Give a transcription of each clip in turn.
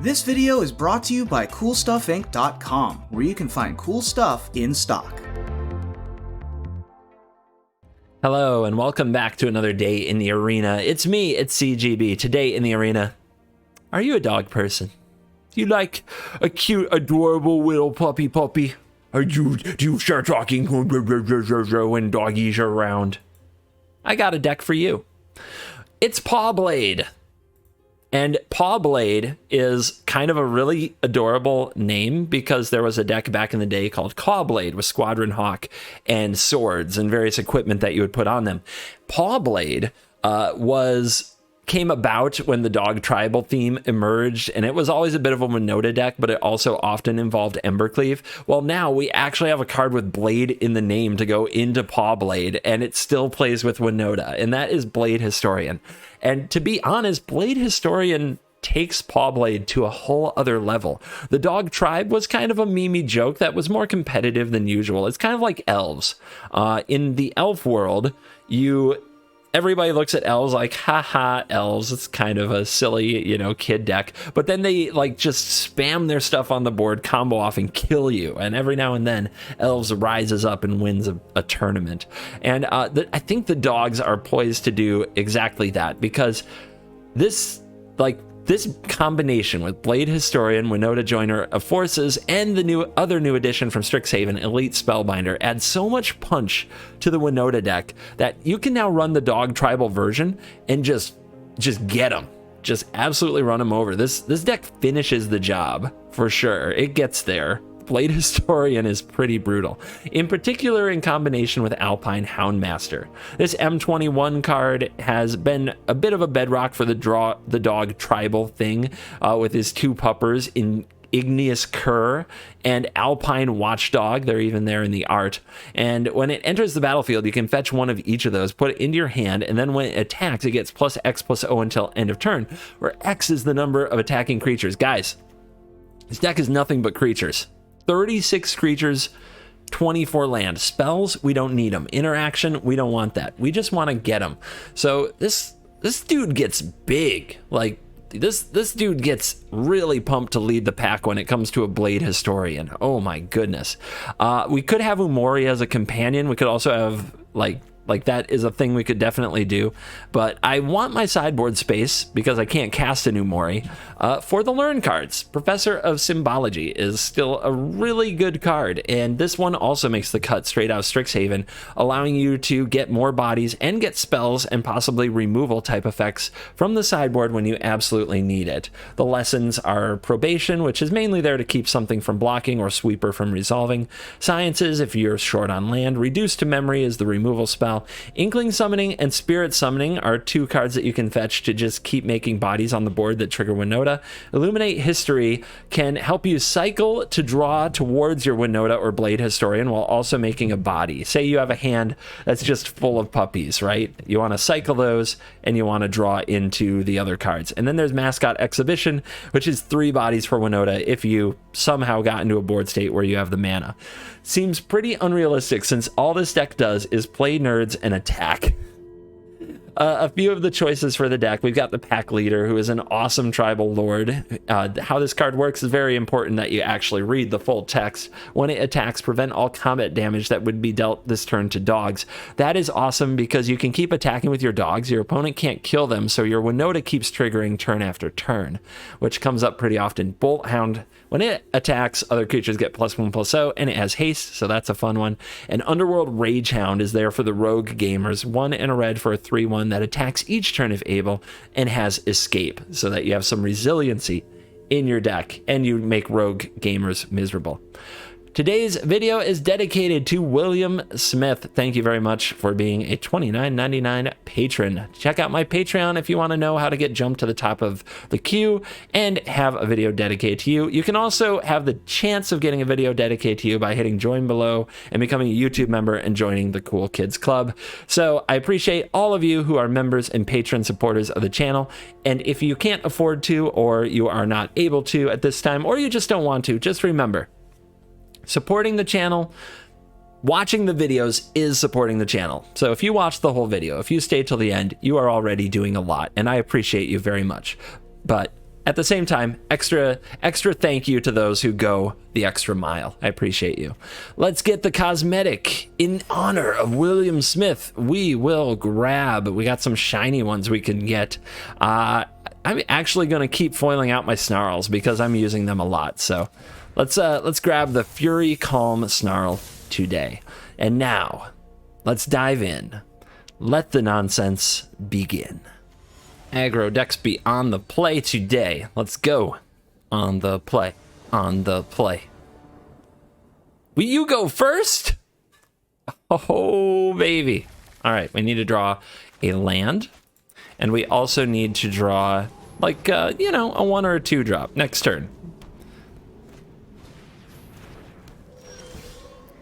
This video is brought to you by CoolStuffInc.com, where you can find cool stuff in stock. Hello, and welcome back to another day in the arena. It's me, it's CGB. Today in the arena, are you a dog person? Do you like a cute, adorable little puppy? Do you start talking when doggies are around? I got a deck for you. It's Pawblade. And Pawblade is kind of a really adorable name because there was a deck back in the day called Cawblade with Squadron Hawk and swords and various equipment that you would put on them. Pawblade came about when the dog tribal theme emerged, and it was always a bit of a WINOTA deck, but it also often involved Embercleave. Well, now we actually have a card with Blade in the name to go into Pawblade, and it still plays with WINOTA, and that is Blade Historian. And to be honest, Blade Historian takes Pawblade to a whole other level. The dog tribe was kind of a memey joke that was more competitive than usual. It's kind of like elves. In the elf world, everybody looks at elves like, haha, elves. It's kind of a silly, kid deck. But then they just spam their stuff on the board, combo off, and kill you. And every now and then, elves rises up and wins a tournament. And I think the dogs are poised to do exactly that, because this combination with Blade Historian, WINOTA Joiner of Forces, and the other new addition from Strixhaven, Elite Spellbinder, adds so much punch to the WINOTA deck that you can now run the dog tribal version and just get them. Just absolutely run them over. This deck finishes the job for sure. It gets there. Blade Historian is pretty brutal, in particular in combination with Alpine Houndmaster. This M21 card has been a bit of a bedrock for the dog tribal thing, with his two puppers in Igneous Cur and Alpine Watchdog. They're even there in the art. And when it enters the battlefield, you can fetch one of each of those, put it into your hand, and then when it attacks, it gets +X+0 until end of turn, where X is the number of attacking creatures. Guys, this deck is nothing but creatures. 36 creatures, 24 land. Spells, we don't need them. Interaction, we don't want that. We just want to get them. So this dude gets big. Like, this dude gets really pumped to lead the pack when it comes to a Blade Historian. Oh my goodness. We could have Umori as a companion. We could also have, like that is a thing we could definitely do, but I want my sideboard space, because I can't cast a new Mori, for the learn cards. Professor of Symbology is still a really good card, and this one also makes the cut straight out of Strixhaven, allowing you to get more bodies and get spells and possibly removal type effects from the sideboard when you absolutely need it. The lessons are Probation, which is mainly there to keep something from blocking, or Sweeper from resolving. Sciences, if you're short on land. Reduce to Memory is the removal spell. Inkling Summoning and Spirit Summoning are two cards that you can fetch to just keep making bodies on the board that trigger WINOTA. Illuminate History can help you cycle to draw towards your WINOTA or Blade Historian while also making a body. Say you have a hand that's just full of puppies, right? You want to cycle those and you want to draw into the other cards. And then there's Mascot Exhibition, which is 3 bodies for WINOTA if you somehow got into a board state where you have the mana. Seems pretty unrealistic, since all this deck does is play nerds and attack. A few of the choices for the deck. We've got the Pack Leader, who is an awesome tribal lord. How this card works is very important that you actually read the full text. When it attacks, prevent all combat damage that would be dealt this turn to dogs. That is awesome because you can keep attacking with your dogs. Your opponent can't kill them, so your WINOTA keeps triggering turn after turn, which comes up pretty often. Bolt Hound, when it attacks, other creatures get +1/+0, and it has haste, so that's a fun one. And Underworld Rage Hound is there for the rogue gamers. 1 and a red for a 3/1 that attacks each turn if able, and has escape, so that you have some resiliency in your deck and you make rogue gamers miserable. Today's video is dedicated to William Smith. Thank you very much for being a $29.99 patron. Check out my Patreon if you want to know how to get jumped to the top of the queue and have a video dedicated to you. You can also have the chance of getting a video dedicated to you by hitting join below and becoming a YouTube member and joining the Cool Kids Club. So I appreciate all of you who are members and patron supporters of the channel. And if you can't afford to, or you are not able to at this time, or you just don't want to, just remember, supporting the channel, watching the videos is supporting the channel. So if you watch the whole video, if you stay till the end, you are already doing a lot, and I appreciate you very much. But at the same time, extra thank you to those who go the extra mile. I appreciate you. Let's get the cosmetic in honor of William Smith. We will grab. We got some shiny ones we can get. I'm actually going to keep foiling out my snarls because I'm using them a lot. So let's grab the Fury Calm Snarl today. And now, let's dive in. Let the nonsense begin. Aggro decks be on the play today. Let's go. On the play. On the play. Will you go first? Oh, baby. All right, we need to draw a land. And we also need to draw, like, a 1 or a 2 drop next turn.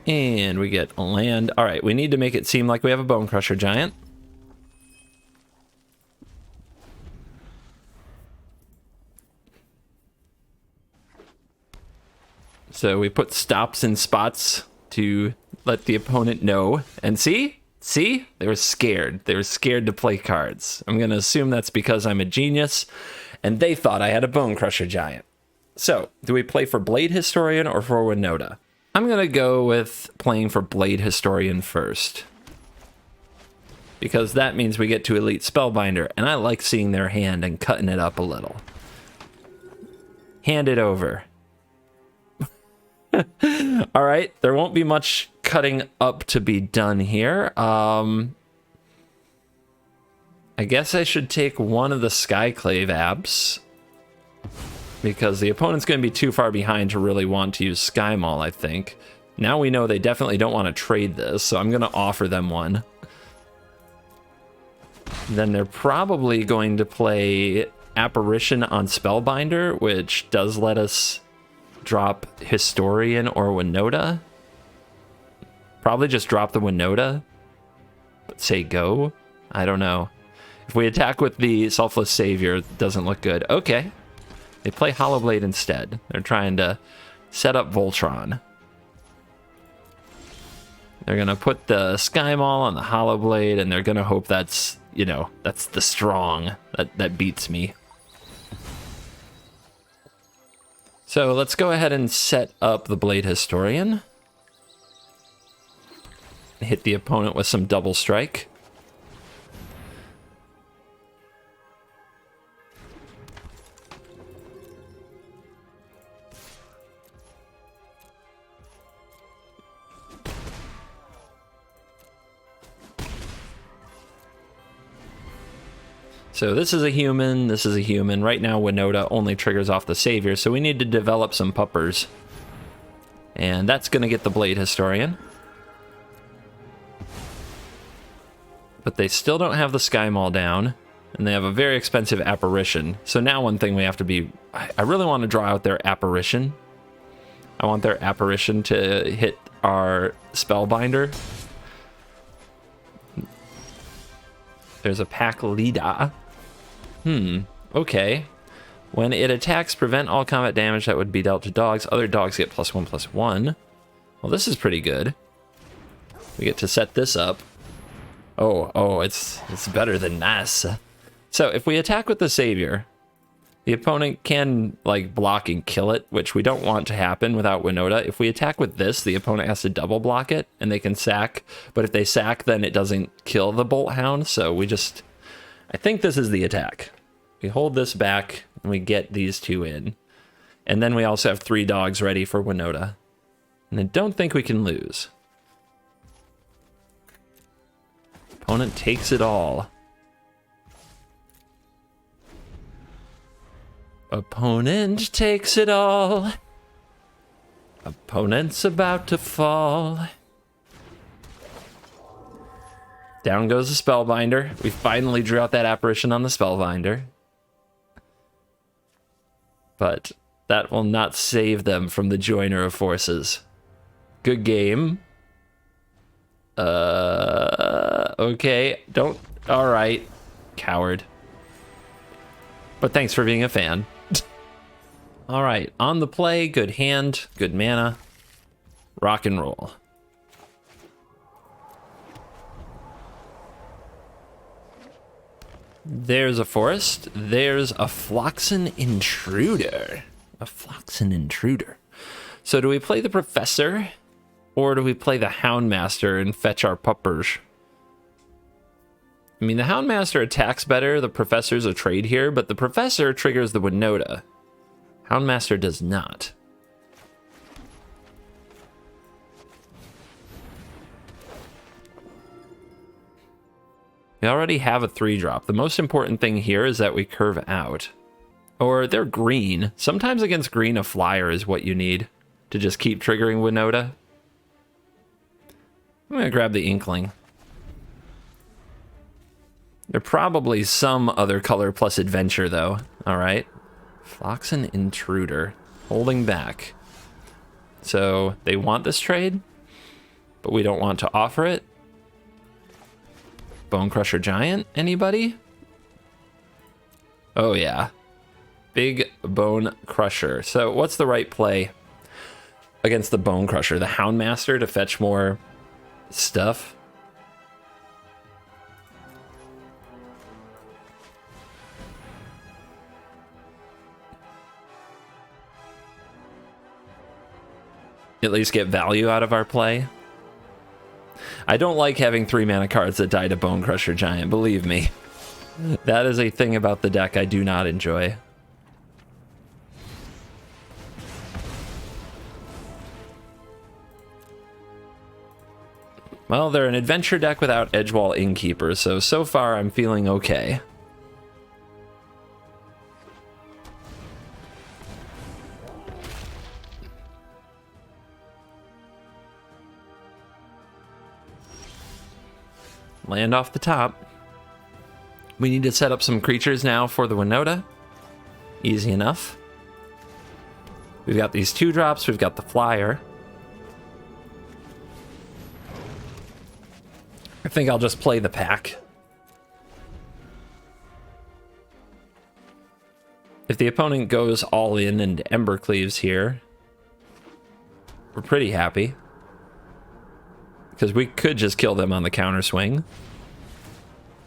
And we get a land. All right, we need to make it seem like we have a Bone Crusher Giant. So we put stops in spots to let the opponent know. And see? They were scared. They were scared to play cards. I'm going to assume that's because I'm a genius, and they thought I had a Bone Crusher Giant. So, do we play for Blade Historian or for WINOTA? I'm going to go with playing for Blade Historian first, because that means we get to Elite Spellbinder, and I like seeing their hand and cutting it up a little. Hand it over. All right, there won't be much cutting up to be done here. I guess I should take one of the Skyclave Abs, because the opponent's going to be too far behind to really want to use Sky Maul, I think. Now we know they definitely don't want to trade this, so I'm going to offer them one. Then they're probably going to play Apparition on Spellbinder, which does let us drop Historian or WINOTA. Probably just drop the WINOTA, but say go. I don't know. If we attack with the Selfless Savior, it doesn't look good. Okay. They play Hollowblade instead. They're trying to set up Voltron. They're going to put the Sky Maul on the Hollowblade, and they're going to hope that's, that's the strong that beats me. So let's go ahead and set up the Blade Historian. Hit the opponent with some double strike. So this is a human, this is a human. Right now, WINOTA only triggers off the Savior, so we need to develop some puppers. And that's going to get the Blade Historian. But they still don't have the Sky Maul down, and they have a very expensive Apparition. So now one thing we have to be... I really want to draw out their Apparition. I want their Apparition to hit our Spellbinder. There's a Pack Lida. Okay. When it attacks, prevent all combat damage that would be dealt to dogs. Other dogs get +1/+1. Well, this is pretty good. We get to set this up. Oh, it's better than nice. So if we attack with the Savior, the opponent can, like, block and kill it, which we don't want to happen without WINOTA. If we attack with this, the opponent has to double block it, and they can sack. But if they sack, then it doesn't kill the Bolt Hound, so we just... I think this is the attack. We hold this back, and we get these two in. And then we also have 3 dogs ready for WINOTA. And I don't think we can lose. Opponent takes it all. Opponent takes it all. Opponent's about to fall. Down goes the Spellbinder. We finally drew out that Apparition on the Spellbinder. But that will not save them from the Joiner of Forces. Good game. Okay. Don't... Alright. Coward. But thanks for being a fan. Alright. On the play. Good hand. Good mana. Rock and roll. There's a forest. There's a Floxen Intruder. A Floxen Intruder. So do we play the Professor, or do we play the Houndmaster and fetch our puppers? I mean, the Houndmaster attacks better. The Professor's a trade here, but the Professor triggers the WINOTA. Houndmaster does not. We already have a 3-drop. The most important thing here is that we curve out. Or they're green. Sometimes against green, a flyer is what you need to just keep triggering WINOTA. I'm going to grab the Inkling. There's probably some other color plus adventure, though. All right. Floxen Intruder. Holding back. So they want this trade, but we don't want to offer it. Bone Crusher Giant, anybody? Oh, yeah. Big Bone Crusher. So what's the right play against the Bone Crusher? The Houndmaster to fetch more stuff? At least get value out of our play. I don't like having 3-mana cards that die to Bone Crusher Giant, believe me. That is a thing about the deck I do not enjoy. Well, they're an adventure deck without Edgewall Innkeeper, so far I'm feeling okay. Land off the top. We need to set up some creatures now for the WINOTA. Easy enough. We've got these 2-drops, we've got the flyer. I think I'll just play the pack. If the opponent goes all in and Embercleaves here, we're pretty happy. Because we could just kill them on the counter swing.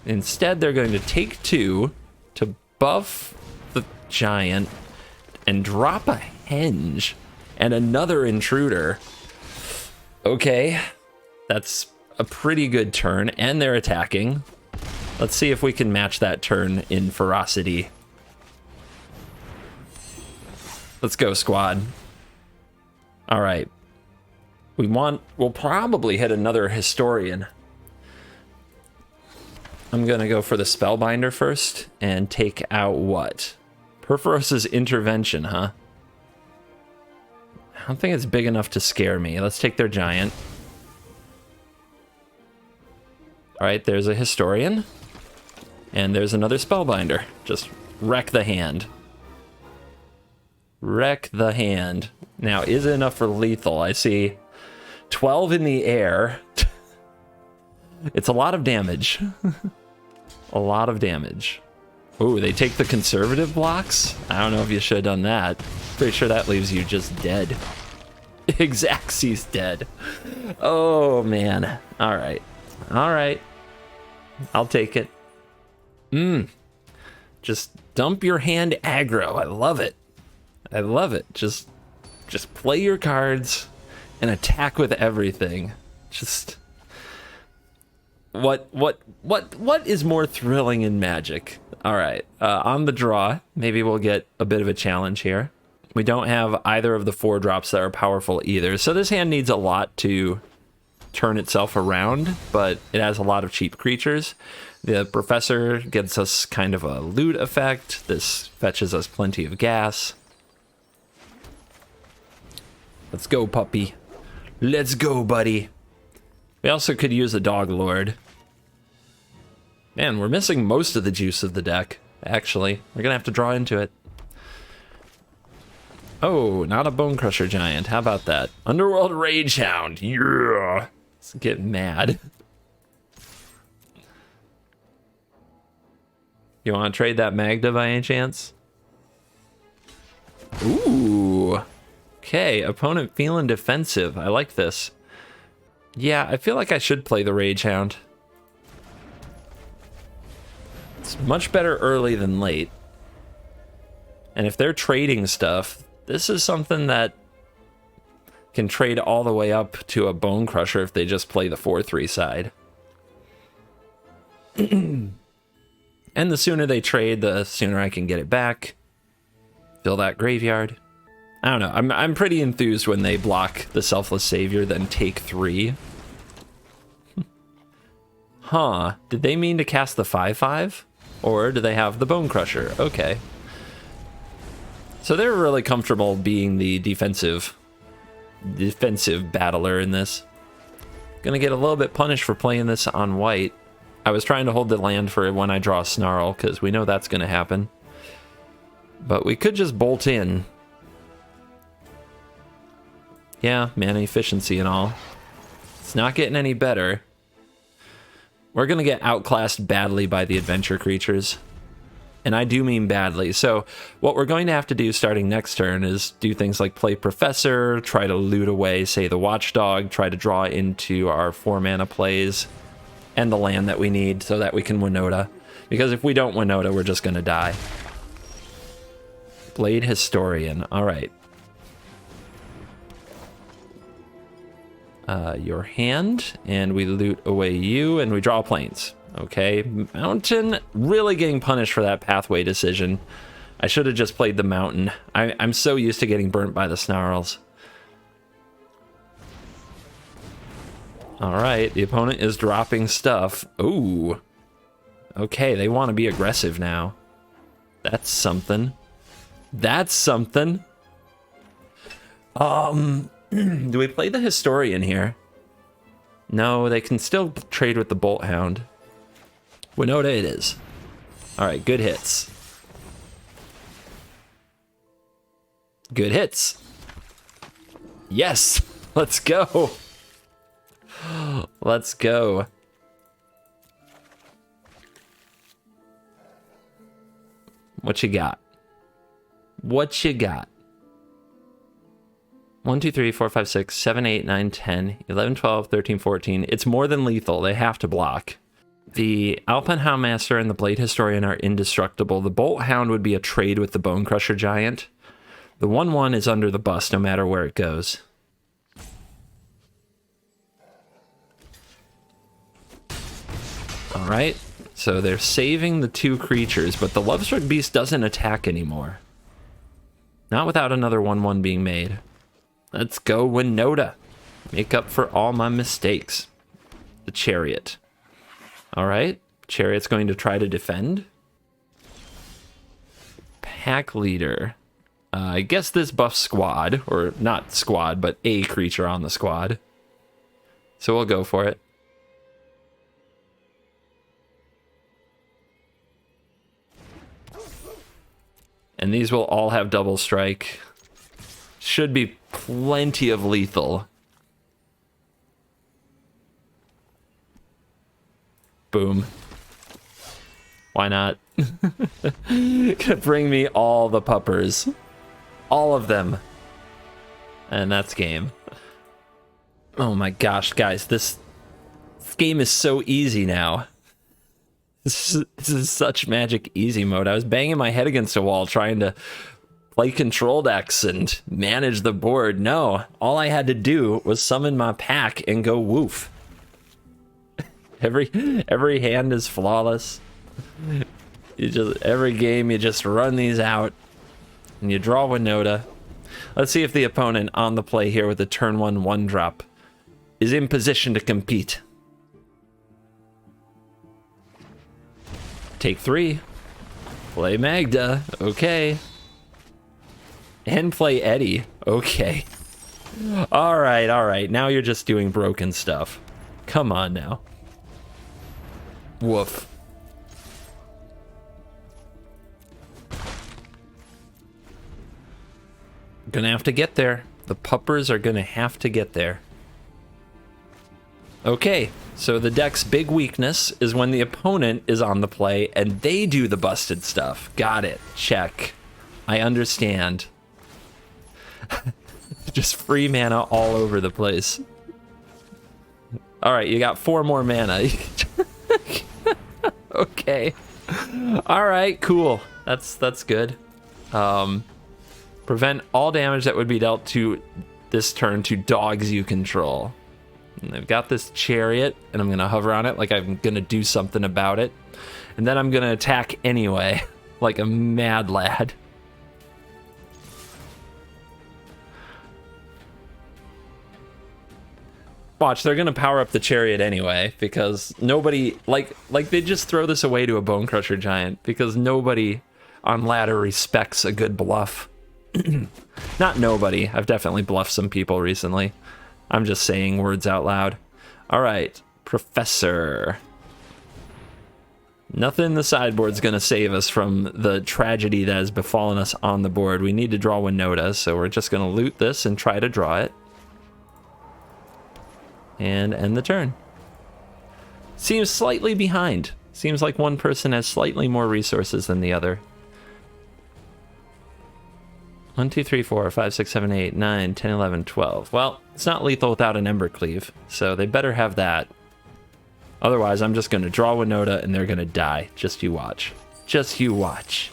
Instead, they're going to take 2 to buff the giant and drop a Henge and another Intruder. Okay, that's a pretty good turn, and they're attacking. Let's see if we can match that turn in ferocity. Let's go, squad. All right. We'll probably hit another Historian. I'm gonna go for the Spellbinder first and take out what? Purphoros' Intervention, huh? I don't think it's big enough to scare me. Let's take their giant. All right, there's a Historian. And there's another Spellbinder. Just wreck the hand. Wreck the hand. Now, is it enough for lethal? I see 12 in the air. It's a lot of damage. A lot of damage. Ooh, they take the conservative blocks? I don't know if you should have done that. Pretty sure that leaves you just dead. Xaxie's dead. Oh, man. All right. All right. I'll take it. Just dump your hand aggro. I love it. I love it. Just play your cards and attack with everything. Just what is more thrilling in Magic? All right, on the draw, maybe we'll get a bit of a challenge here. We don't have either of the 4-drops that are powerful either, so this hand needs a lot to turn itself around, but it has a lot of cheap creatures. The Professor gives us kind of a loot effect. This fetches us plenty of gas. Let's go, puppy. Let's go, buddy. We also could use a Dog Lord. Man, we're missing most of the juice of the deck, actually. We're gonna have to draw into it. Oh, not a Bone Crusher Giant. How about that? Underworld Ragehound. Yeah. Let's get mad. You want to trade that Magda by any chance? Ooh. Okay, opponent feeling defensive. I like this. Yeah, I feel like I should play the Ragehound. Let's It's much better early than late. And if they're trading stuff, this is something that can trade all the way up to a Bone Crusher if they just play the 4-3 side. And the sooner they trade, the sooner I can get it back. Fill that graveyard. I don't know. I'm pretty enthused when they block the Selfless Savior, then take 3. Huh. Did they mean to cast the 5/5? Or do they have the Bone Crusher? Okay. So they're really comfortable being the defensive battler in this. Gonna get a little bit punished for playing this on white. I was trying to hold the land for when I draw a Snarl, because we know that's gonna happen. But we could just bolt in. Yeah, mana efficiency and all. It's not getting any better. We're gonna get outclassed badly by the adventure creatures. And I do mean badly. So what we're going to have to do starting next turn is do things like play Professor, try to loot away, say, the Watchdog, try to draw into our 4-mana plays, and the land that we need so that we can WINOTA. Because if we don't WINOTA, we're just gonna die. Blade Historian, alright. Your hand, and we loot away you, and we draw planes. Okay, Mountain, really getting punished for that pathway decision. I should have just played the Mountain. I'm so used to getting burnt by the Snarls. Alright, the opponent is dropping stuff. Ooh. Okay, they want to be aggressive now. That's something. That's something. Do we play the Historian here? No, they can still trade with the Bolt Hound. WINOTA it is. Alright, good hits. Good hits. Yes! Let's go! Let's go. What you got? What you got? 1, 2, 3, 4, 5, 6, 7, 8, 9, 10, 11, 12, 13, 14. It's more than lethal. They have to block. The Alpine Houndmaster and the Blade Historian are indestructible. The Bolt Hound would be a trade with the Bone Crusher Giant. The 1/1 is under the bus no matter where it goes. Alright, so they're saving the 2 creatures, but the Lovestruck Beast doesn't attack anymore. Not without another 1/1 being made. Let's go WINOTA. Make up for all my mistakes. The Chariot. Alright, Chariot's going to try to defend. Pack Leader. I guess this buffs squad, or not squad, but a creature on the squad. So we'll go for it. And these will all have double strike. Should be plenty of lethal. Boom. Why not? Gonna bring me all the puppers. All of them. And that's game. Oh my gosh, guys, this game is so easy now. This is such Magic easy mode. I was banging my head against a wall trying to play control decks and manage the board. No, all I had to do was summon my pack and go woof. Every hand is flawless. Every game you just run these out and you draw WINOTA. Let's see if the opponent on the play here with the turn 1 drop is in position to compete. Take 3. Play Magda. Okay. And play Eddie. Okay. Alright, alright. Now you're just doing broken stuff. Come on now. Woof. Gonna have to get there. The puppers are gonna have to get there. Okay, so the deck's big weakness is when the opponent is on the play and they do the busted stuff. Got it. Check. I understand. Just free mana all over the place. Alright, you got 4 more mana. Okay. All right, cool. That's good. Prevent all damage that would be dealt to this turn to dogs you control. And I've got this chariot, and I'm gonna hover on it like I'm gonna do something about it. And then I'm gonna attack anyway, like a mad lad. Watch, they're gonna power up the chariot anyway, because nobody, like they just throw this away to a Bone Crusher Giant, because nobody on ladder respects a good bluff. Not nobody, I've definitely bluffed some people recently. I'm just saying words out loud. All right, Professor. Nothing in the sideboard's gonna save us from the tragedy that has befallen us on the board. We need to draw WINOTA, so we're just gonna loot this and try to draw it. And end the turn. Seems slightly behind. Seems like one person has slightly more resources than the other. 1, 2, 3, 4, 5, 6, 7, 8, 9, 10, 11, 12. Well, it's not lethal without an Ember Cleave, so they better have that. Otherwise, I'm just going to draw WINOTA and they're going to die. Just you watch. Just you watch.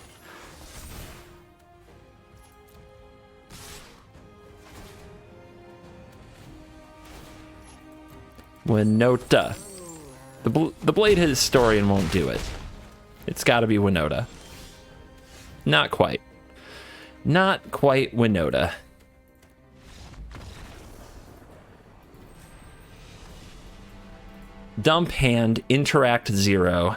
WINOTA. The Blade Historian won't do it. It's got to be WINOTA. Not quite. Not quite WINOTA. Dump hand, interact 0.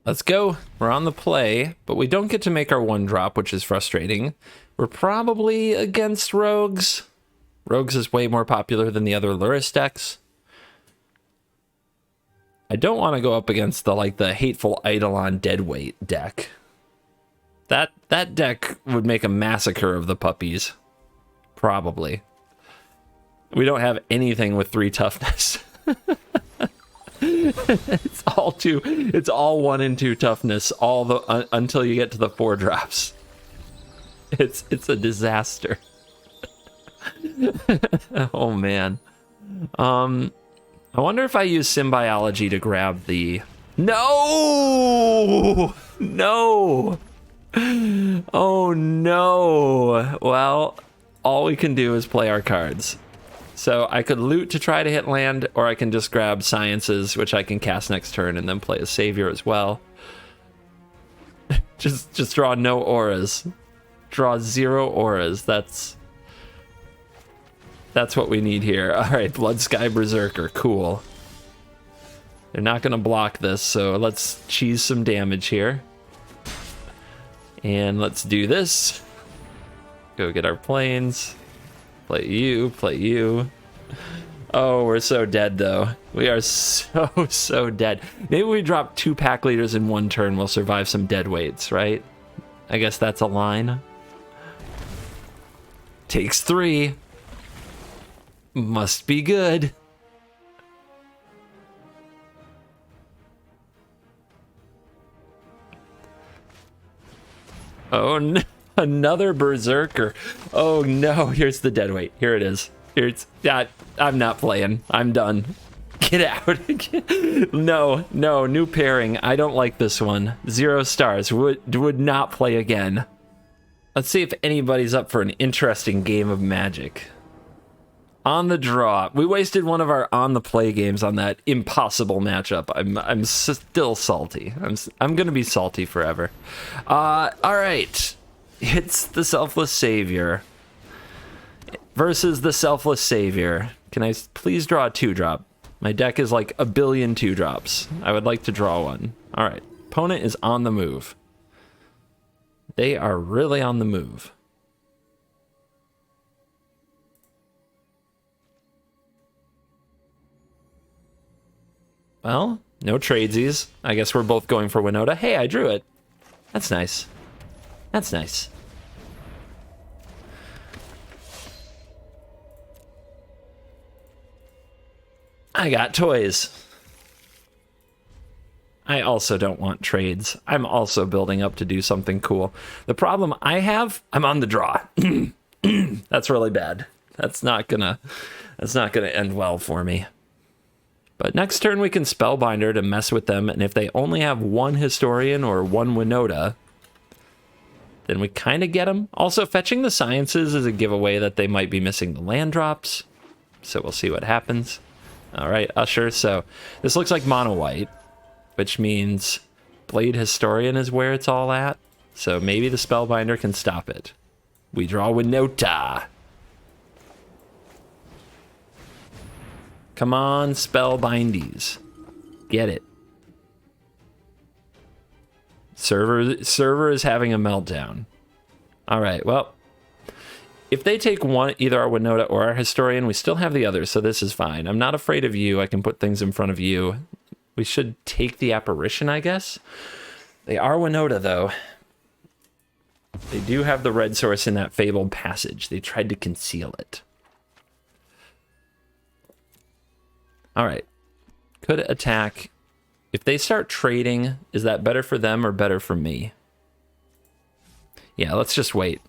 Let's go. We're on the play, but we don't get to make our 1-drop, which is frustrating. We're probably against Rogues. Rogues is way more popular than the other Luris decks. I don't want to go up against the Hateful Eidolon Deadweight deck. That deck would make a massacre of the puppies. Probably. We don't have anything with 3 toughness. It's all 1 and 2 toughness until you get to the 4 drops. It's a disaster. Oh man. I wonder if I use Symbiology to grab the... No! No! Oh no! Well, all we can do is play our cards. So I could loot to try to hit land, or I can just grab Sciences, which I can cast next turn, and then play a Savior as well. just draw no auras. Draw 0 auras. That's what we need here. All right, Blood Sky Berserker, cool. They're not gonna block this, so let's cheese some damage here. And let's do this. Go get our planes. Play you, play you. Oh, we're so dead though. We are so dead. Maybe we drop 2 pack leaders in 1 turn, we'll survive some dead weights, right? I guess that's a line. Takes 3. Must be good. Oh no, another Berserker. Oh no, here's the deadweight. Here it is. I'm not playing. I'm done. Get out. No, new pairing. I don't like this one. 0 stars. Would not play again. Let's see if anybody's up for an interesting game of Magic. On the draw. We wasted one of our on the play games on that impossible matchup. I'm still salty. I'm gonna be salty forever. All right. It's the Selfless Savior versus the Selfless Savior. Can I please draw a 2-drop? My deck is like a billion 2-drops. I would like to draw one. All right. Opponent is on the move. They are really on the move. Well, no tradesies. I guess we're both going for WINOTA. Hey, I drew it. That's nice. That's nice. I got toys. I also don't want trades. I'm also building up to do something cool. The problem I have, I'm on the draw. That's really bad. That's not gonna end well for me. But next turn we can Spellbinder to mess with them, and if they only have one Historian or one WINOTA, then we kind of get them. Also, fetching the Sciences is a giveaway that they might be missing the land drops, so we'll see what happens. All right, Usher, so this looks like mono white, which means Blade Historian is where it's all at, so maybe the Spellbinder can stop it. We draw WINOTA. Come on, Spellbindies. Get it. Server is having a meltdown. All right, well, if they take one, either our WINOTA or our Historian, we still have the others, so this is fine. I'm not afraid of you. I can put things in front of you. We should take the Apparition, I guess. They are WINOTA, though. They do have the red source in that fabled passage. They tried to conceal it. All right. Could attack. If they start trading, is that better for them or better for me? Yeah, let's just wait.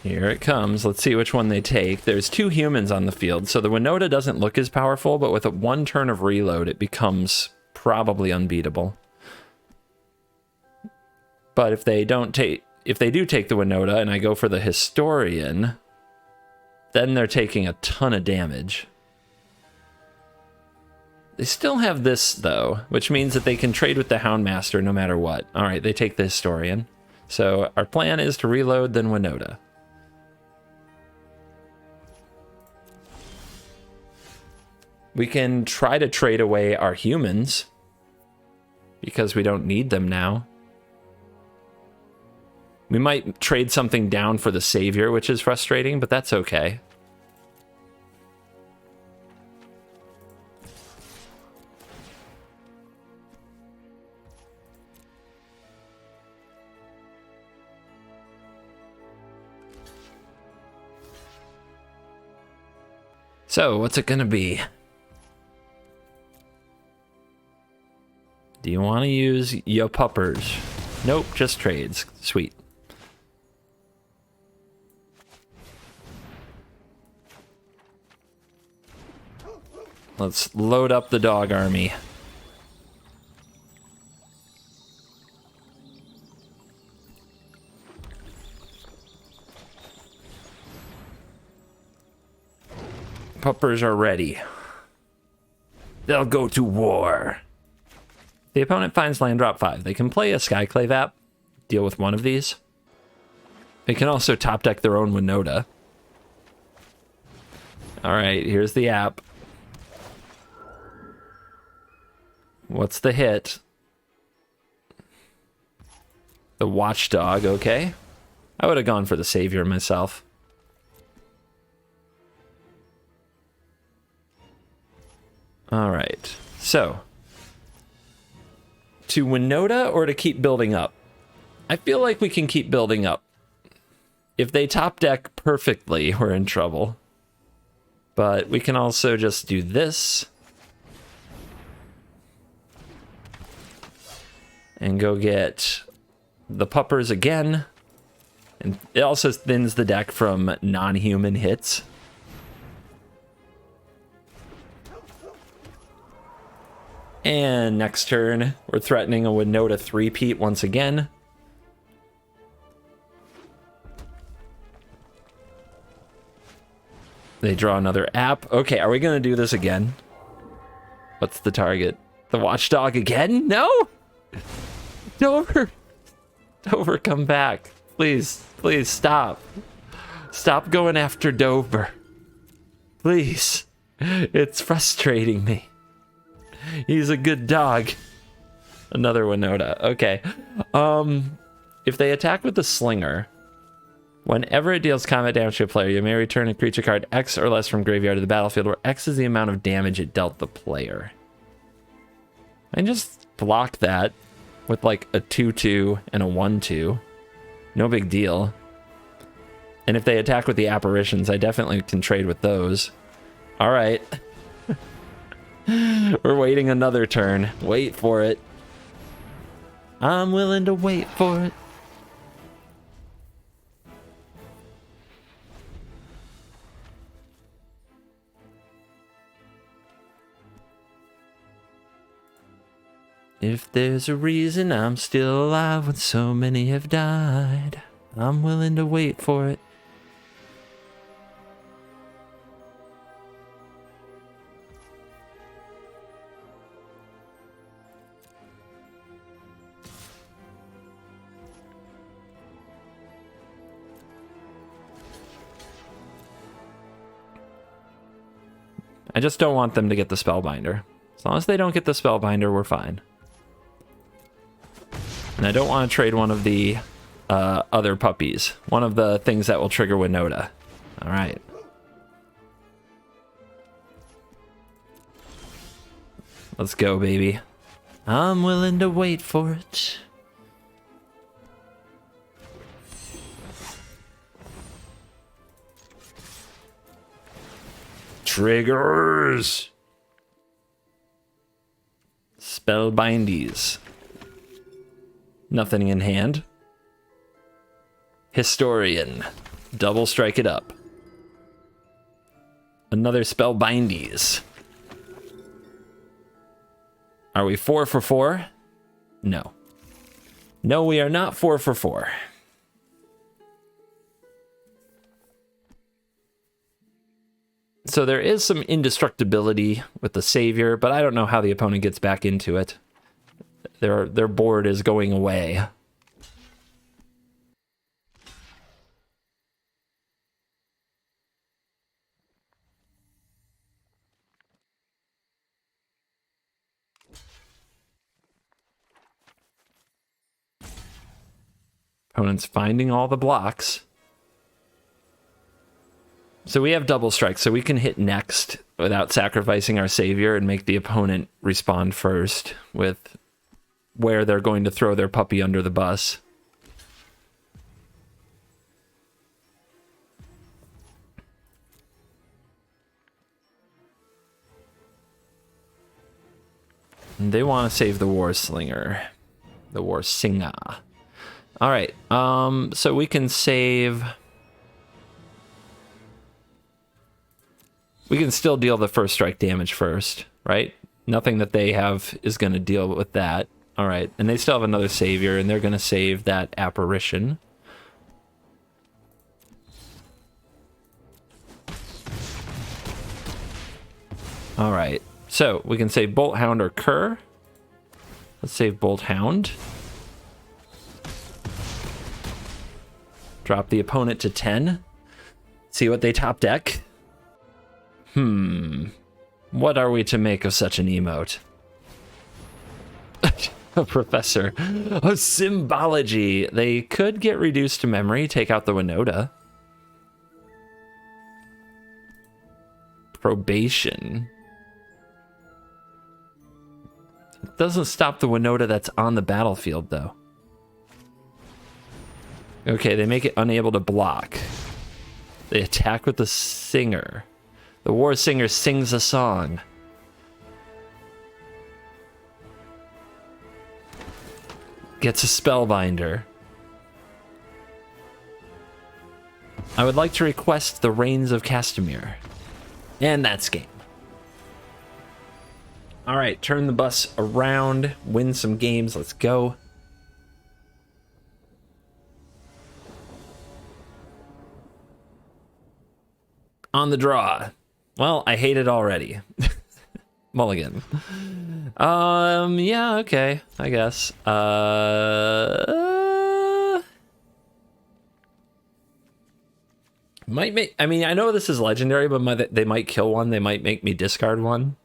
Here it comes. Let's see which one they take. There's 2 humans on the field, so the WINOTA doesn't look as powerful, but with a 1 turn of reload, it becomes probably unbeatable. But if they do take the WINOTA and I go for the Historian, then they're taking a ton of damage. They still have this, though, which means that they can trade with the Houndmaster no matter what. All right, they take the Historian. So our plan is to reload, then WINOTA. We can try to trade away our humans because we don't need them now. We might trade something down for the Savior, which is frustrating, but that's okay. So, what's it gonna be? Do you want to use your puppers? Nope, just trades. Sweet. Let's load up the dog army. Puppers are ready. They'll go to war. The opponent finds land drop 5. They can play a Skyclave app, deal with one of these. They can also top deck their own WINOTA. Alright, here's the app. What's the hit? The Watchdog, okay. I would have gone for the Savior myself. Alright, so to WINOTA or to keep building up? I feel like we can keep building up. If they top deck perfectly, we're in trouble. But we can also just do this. And go get the puppers again. And it also thins the deck from non-human hits. And next turn, we're threatening a WINOTA 3-peat once again. They draw another app. Okay, are we going to do this again? What's the target? The Watchdog again? No! Dover! Dover, come back. Please, please stop. Stop going after Dover. Please. It's frustrating me. He's a good dog. Another WINOTA. Okay. If they attack with the Slinger, whenever it deals combat damage to a player, you may return a creature card X or less from graveyard to the battlefield, where X is the amount of damage it dealt the player. And just block that with like a 2/2 and a 1/2. No big deal. And if they attack with the Apparitions, I definitely can trade with those. All right. We're waiting another turn. Wait for it. I'm willing to wait for it. If there's a reason I'm still alive when so many have died, I'm willing to wait for it. I just don't want them to get the Spellbinder. As long as they don't get the Spellbinder, we're fine. And I don't want to trade one of the other puppies. One of the things that will trigger WINOTA. Alright. Let's go, baby. I'm willing to wait for it. Triggers! Spellbindies. Nothing in hand. Historian. Double strike it up. Another Spellbindies. Are we 4 for 4? No. No, we are not 4 for 4. So there is some indestructibility with the Savior, but I don't know how the opponent gets back into it. Their board is going away. Opponent's finding all the blocks. So we have double strike, so we can hit next without sacrificing our Savior and make the opponent respond first with where they're going to throw their puppy under the bus. And they want to save the War Slinger. The War Singer. Alright, so we can save... We can still deal the first strike damage first, right? Nothing that they have is going to deal with that. All right, and they still have another Savior, and they're going to save that Apparition. All right, so we can save Bolt Hound or Cur. Let's save Bolt Hound. Drop the opponent to 10. See what they top deck. What are we to make of such an emote? A professor. A symbology. They could get reduced to memory, take out the WINOTA. Probation. It doesn't stop the WINOTA that's on the battlefield, though. Okay, they make it unable to block. They attack with the Singer. The War Singer sings a song. Gets a Spellbinder. I would like to request the Reigns of Castamere. And that's game. Alright, turn the bus around, win some games, let's go. On the draw. Well, I hate it already. Mulligan. Yeah, okay, I guess. Might make, I mean, I know this is legendary, but they might kill one. They might make me discard one.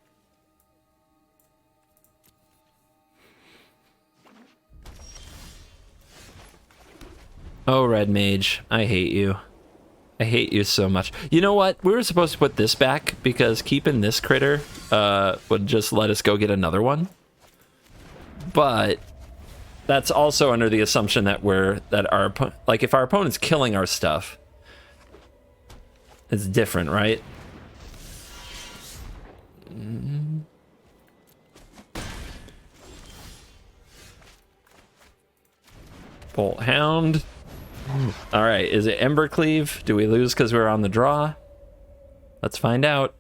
Oh, Red Mage, I hate you. I hate you so much. You know what? We were supposed to put this back because keeping this critter would just let us go get another one. But that's also under the assumption that if our opponent's killing our stuff, it's different, right? Bolt Hound. All right, is it Embercleave? Do we lose because we're on the draw? Let's find out.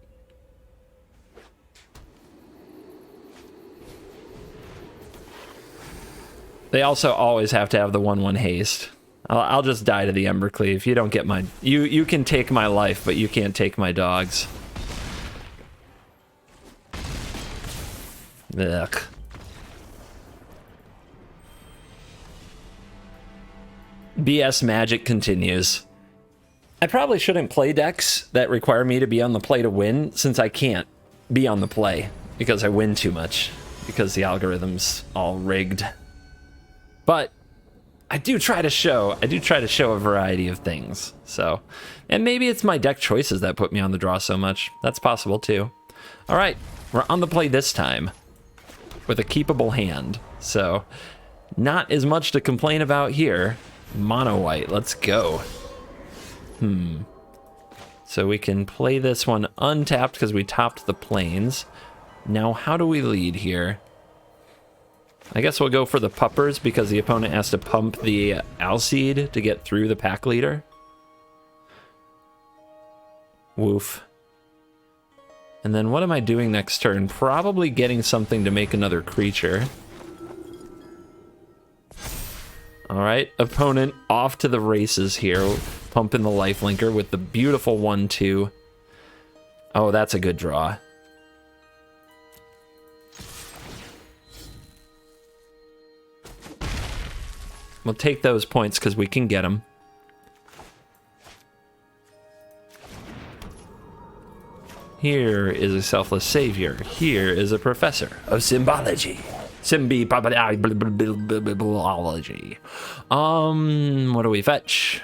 They also always have to have the 1/1 haste. I'll just die to the Embercleave. You don't get my... You can take my life, but you can't take my dogs. Ugh. BS magic continues. I probably shouldn't play decks that require me to be on the play to win, since I can't be on the play because I win too much, because the algorithm's all rigged. But I do try to show a variety of things. So, and maybe it's my deck choices that put me on the draw so much. That's possible too. All right, we're on the play this time with a keepable hand. So, not as much to complain about here. Mono white, let's go. So we can play this one untapped because we topped the plains. Now, how do we lead here? I guess we'll go for the puppers because the opponent has to pump the Alseed to get through the pack leader. Woof. And then what am I doing next turn? Probably getting something to make another creature. All right, opponent off to the races here. Pumping the lifelinker with the beautiful 1/2. Oh, that's a good draw. We'll take those points because we can get them. Here is a selfless savior. Here is a professor of symbology. Symbiology. What do we fetch?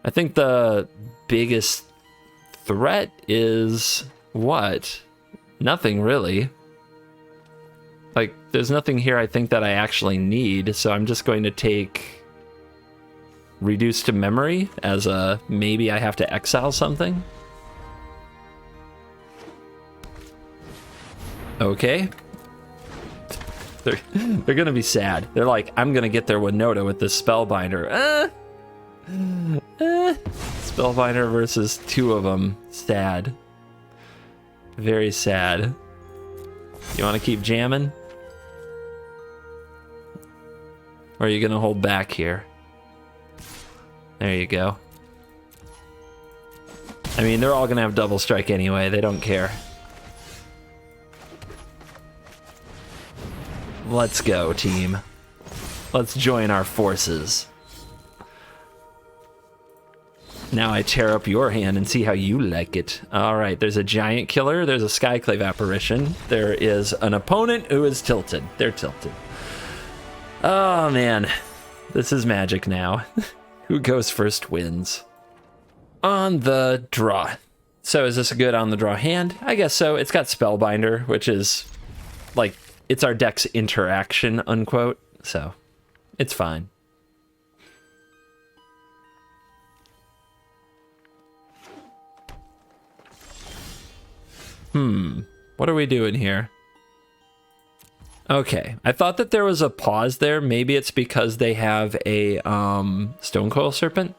I think the biggest threat is what? Nothing really. Like, there's nothing here I think that I actually need, so I'm just going to take Reduce to Memory as a maybe I have to exile something. Okay. They're gonna be sad. They're like, I'm gonna get their WINOTA with this Spellbinder. Spellbinder versus two of them. Sad. Very sad. You want to keep jamming? Or are you gonna hold back here? There you go. I mean, they're all gonna have double strike anyway. They don't care. Let's go, team. Let's join our forces. Now I tear up your hand and see how you like it. All right, there's a giant killer. There's a Skyclave apparition. There is an opponent who is tilted. They're tilted. Oh, man. This is magic now. Who goes first wins. On the draw. So is this a good on the draw hand? I guess so. It's got Spellbinder, which is like, it's our deck's interaction, unquote. So it's fine. What are we doing here? Okay, I thought that there was a pause there. Maybe it's because they have a Stonecoil Serpent.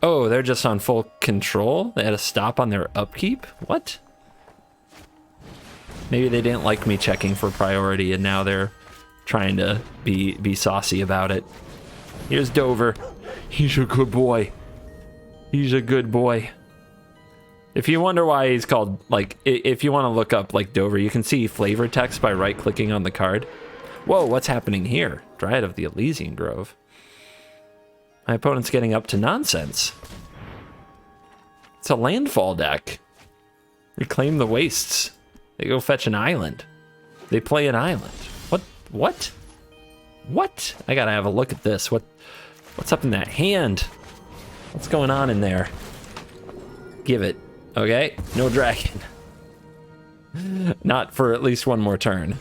Oh, they're just on full control? They had a stop on their upkeep? What? Maybe they didn't like me checking for priority and now they're trying to be saucy about it. Here's Dover. He's a good boy. He's a good boy. If you wonder why he's called, like, if you want to look up, like, Dover, you can see flavor text by right-clicking on the card. Whoa, what's happening here? Dryad of the Elysian Grove. My opponent's getting up to nonsense. It's a landfall deck. Reclaim the Wastes. They go fetch an island. They play an island. What? What? What? I gotta have a look at this. What's up in that hand? What's going on in there? Give it. Okay, no dragon. Not for at least one more turn.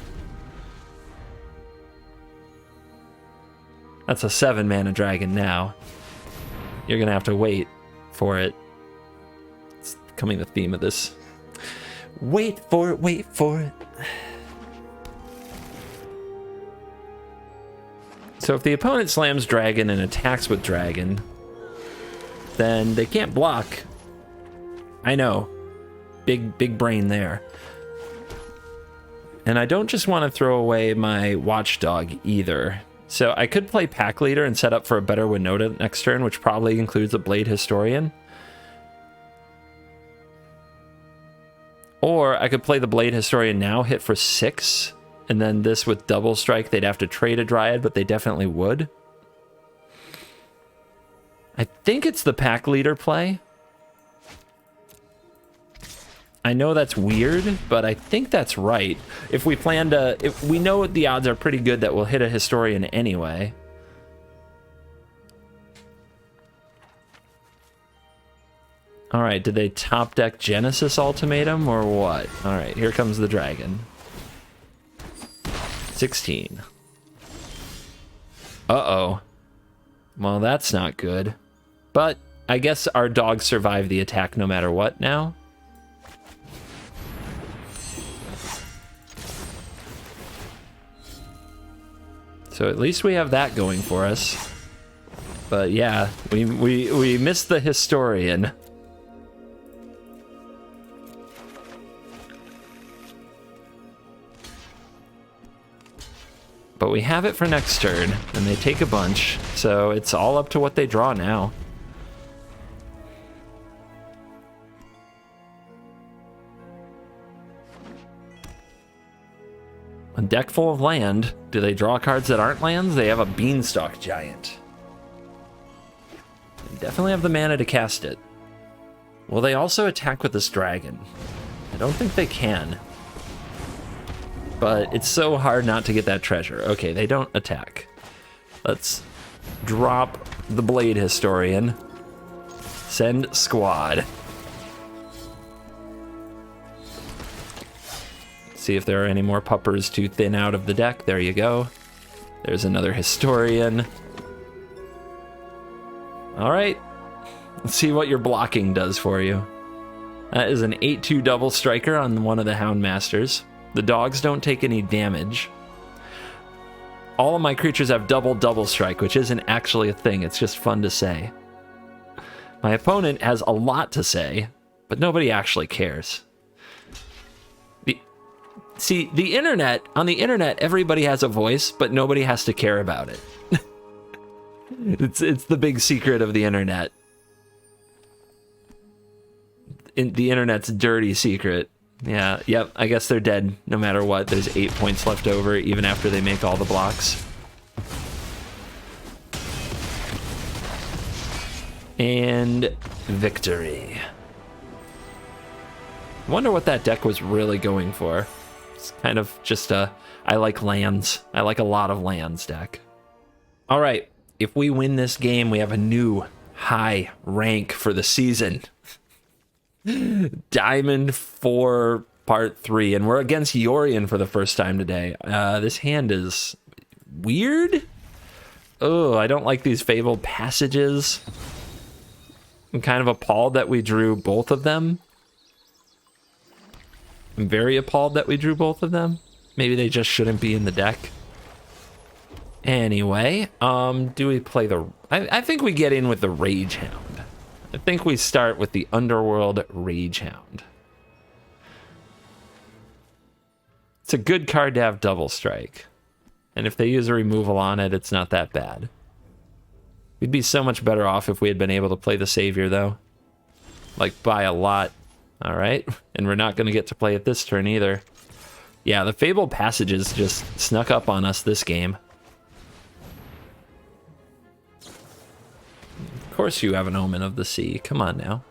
That's a 7-mana dragon now. You're gonna have to wait. for it. It's becoming the theme of this. Wait for it, wait for it. So if the opponent slams dragon and attacks with dragon, then they can't block. I know. Big brain there. And I don't just want to throw away my watchdog either. So I could play pack leader and set up for a better WINOTA next turn, which probably includes a blade historian. Or I could play the blade historian now, hit for 6, and then this with double strike, they'd have to trade a dryad, but they definitely would. I think it's the pack leader play. I know that's weird, but I think that's right. If we plan to, if we know the odds are pretty good that we'll hit a historian anyway. All right, did they top deck Genesis Ultimatum or what? All right, here comes the dragon. 16. Uh-oh. Well, that's not good. But I guess our dogs survive the attack no matter what now. So at least we have that going for us. But yeah, we missed the historian. But we have it for next turn, and they take a bunch, so it's all up to what they draw now. A deck full of land. Do they draw cards that aren't lands? They have a Beanstalk Giant. They definitely have the mana to cast it. Will they also attack with this dragon? I don't think they can. But it's so hard not to get that treasure. Okay, they don't attack. Let's drop the Blade Historian. Send squad. See if there are any more puppers to thin out of the deck. There you go. There's another Historian. All right. Let's see what your blocking does for you. That is an 8/2 double striker on one of the Houndmasters. The dogs don't take any damage. All of my creatures have double strike, which isn't actually a thing. It's just fun to say. My opponent has a lot to say, but nobody actually cares. See, the internet, on the internet, everybody has a voice, but nobody has to care about it. It's the big secret of the internet. The internet's dirty secret. Yeah, yep, I guess they're dead no matter what. There's 8 points left over, even after they make all the blocks. And victory. Wonder what that deck was really going for. It's kind of just a, I like lands. I like a lot of lands deck. All right, if we win this game, we have a new high rank for the season. Diamond 4 part 3, and we're against Yorion for the first time today. This hand is weird. Oh, I don't like these Fabled Passages. I'm kind of appalled that we drew both of them. I'm very appalled that we drew both of them. Maybe they just shouldn't be in the deck. Anyway, do we play the... I think we get in with the Rage Hound. I think we start with the Underworld Rage Hound. It's a good card to have double strike. And if they use a removal on it, it's not that bad. We'd be so much better off if we had been able to play the Savior, though. Like, by a lot. All right? And we're not going to get to play it this turn, either. Yeah, the Fabled Passages just snuck up on us this game. Of course you have an Omen of the Sea. Come on now.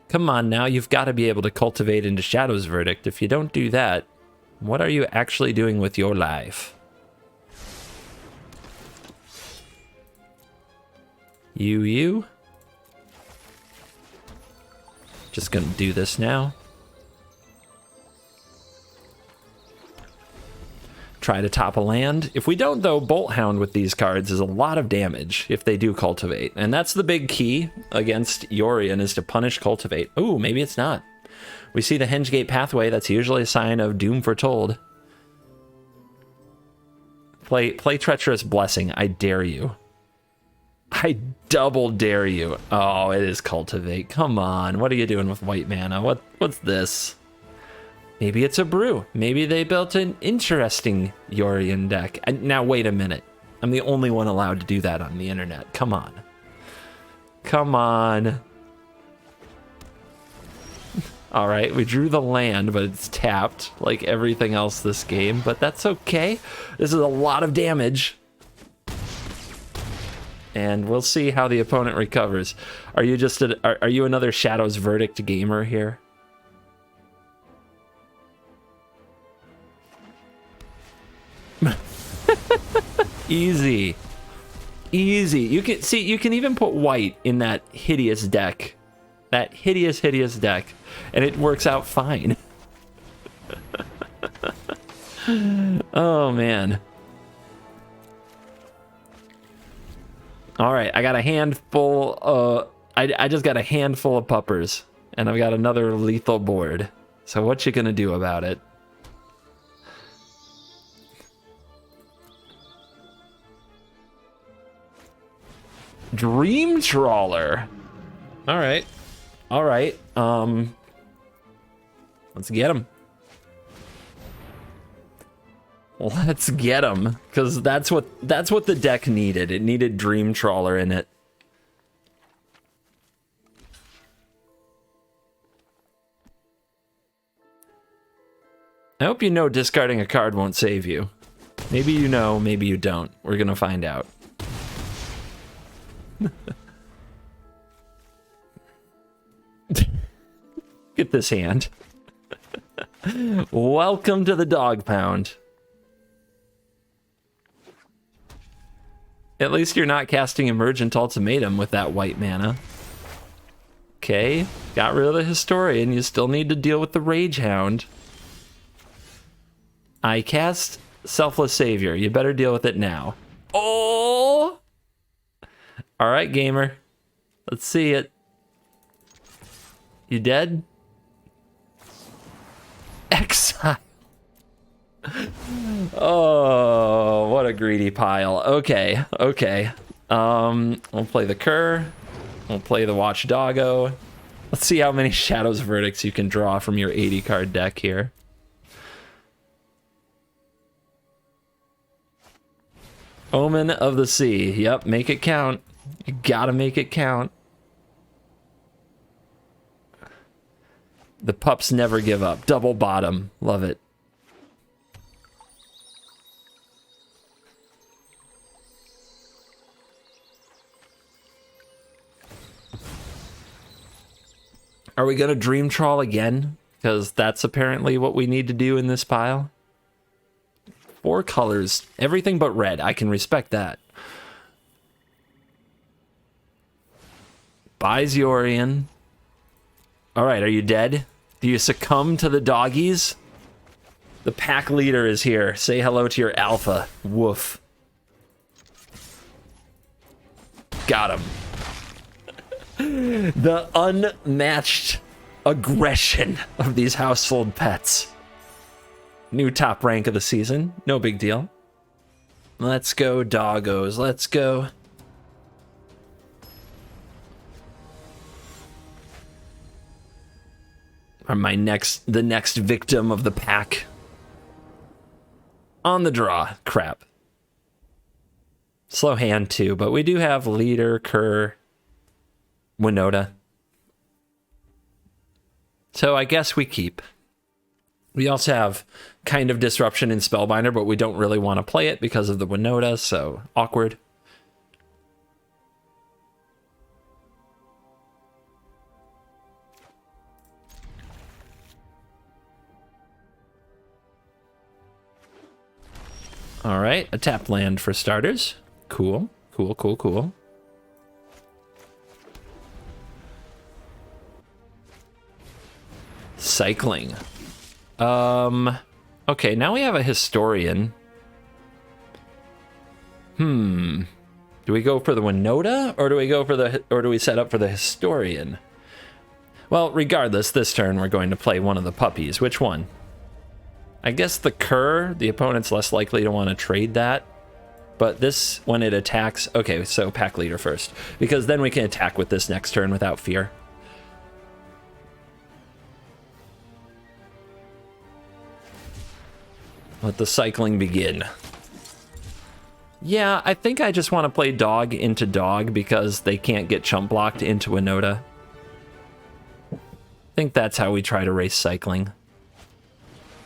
Come on now, you've got to be able to cultivate into Shadow's Verdict. If you don't do that, what are you actually doing with your life? You? Just gonna do this now. try to top a land. If we don't, though, Bolt Hound with these cards is a lot of damage if they do cultivate. And that's the big key against Yorion, is to punish cultivate. Ooh, maybe it's not. We see the Hengegate pathway. That's usually a sign of doom foretold. Play Treacherous Blessing. I dare you. I double dare you. Oh, it is cultivate. Come on. What are you doing with white mana? What's this? Maybe it's a brew. Maybe they built an interesting Yorion deck. Now, wait a minute. I'm the only one allowed to do that on the internet. Come on. Come on. All right, we drew the land, but it's tapped like everything else this game, but that's okay. This is a lot of damage. And we'll see how the opponent recovers. Are you just are you another Shadow's Verdict gamer here? Easy. Easy. You can see, you can even put white in that hideous deck. That hideous deck. And it works out fine. Oh, man. All right, I got a handful. I just got a handful of puppers. And I've got another lethal board. So what you gonna do about it? Dream Trawler. All right. All right. Let's get him. Let's get him, because that's what the deck needed. It needed Dream Trawler in it. I hope you know discarding a card won't save you. Maybe you know, maybe you don't. We're gonna find out. Get this hand. Welcome to the Dog Pound. At least you're not casting Emergent Ultimatum with that white mana. Okay, got rid of the Historian. You still need to deal with the Rage Hound. I cast Selfless Savior. You better deal with it now. Oh! All right, gamer. Let's see it. You dead? Exile. Oh, what a greedy pile. Okay, okay. We'll play the Cur. We'll play the Watchdoggo. Let's see how many Shadow's Verdicts you can draw from your 80 card deck here. Omen of the Sea. Yep, make it count. You gotta make it count. The pups never give up. Double bottom. Love it. Are we going to Dream Trawl again? Because that's apparently what we need to do in this pile. 4 colors. Everything but red. I can respect that. Buys Yorion. Alright, are you dead? Do you succumb to the doggies? The pack leader is here. Say hello to your alpha. Woof. Got him. The unmatched aggression of these household pets. New top rank of the season. No big deal. Let's go, doggos. Let's go. Are the next victim of the pack. On the draw. Crap. Slow hand too, but we do have leader, Cur, WINOTA. So I guess we keep. We also have kind of disruption in Spellbinder, but we don't really want to play it because of the WINOTA, so awkward. All right, a tapped land for starters. Cool, cool, cool, cool. Cycling. Okay, now we have a Historian. Do we go for the WINOTA, or do we go for or do we set up for the Historian? Well, regardless, this turn we're going to play one of the puppies. Which one? I guess the Cur, the opponent's less likely to want to trade that. But this, when it attacks... Okay, so pack leader first. Because then we can attack with this next turn without fear. Let the cycling begin. Yeah, I think I just want to play dog into dog because they can't get chump blocked into WINOTA. I think that's how we try to race cycling.